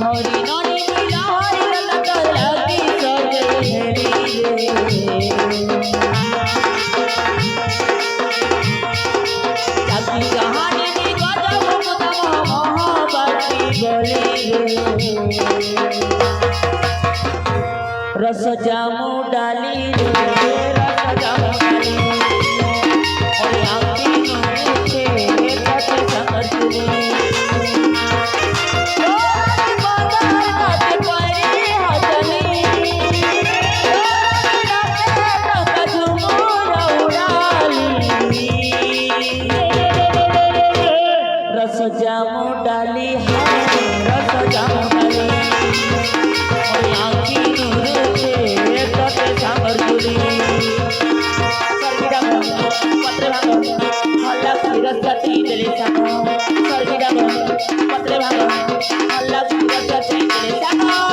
हरि ननी मिला हरि ललक लगी सजे हेरी रे जाकी कहानी की गजब मुदम महाबाती गली रे रस जामू डाली रे रस जामू डाली और आँखी नूचे तट समझ रस जामू डाली है रस जामू डाली और आँखी नूचे तट समझ सर्विदा पत्र भाग हल्ला रस गति तेरे सामो सर्विदा पत्र भाग हल्ला रस गति तेरे सामो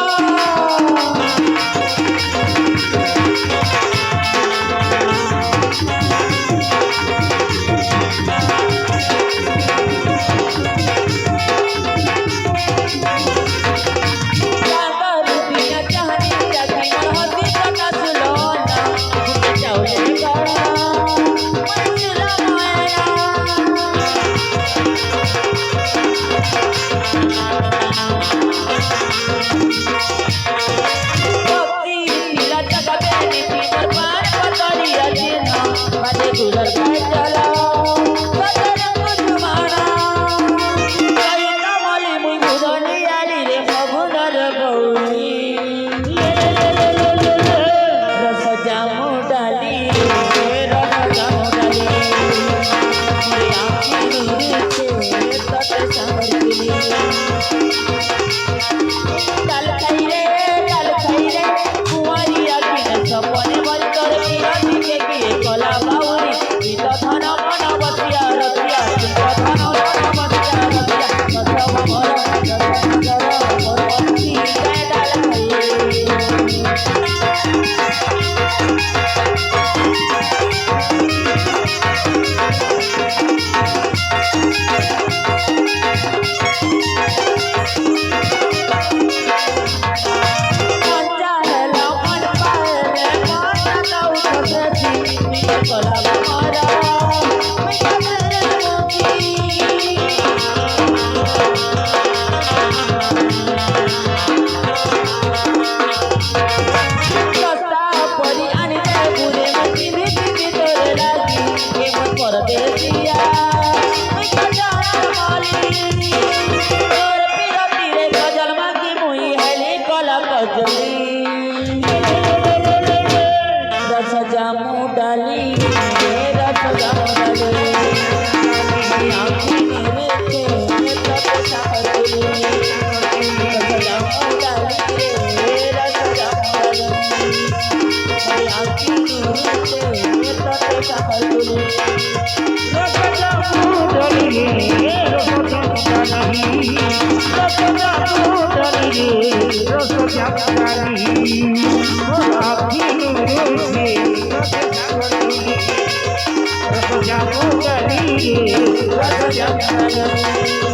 रस जामू डाली रस जामू डाली आँखी नूचे तट समझ रस जामू डाली रस जामू डाली आँखी नूचे तट समझ रस जामू डाली रस जामू डाली रस जामू डाली रस जामू डाली आँखी नूचे रस जामू डाली रस जामू डाली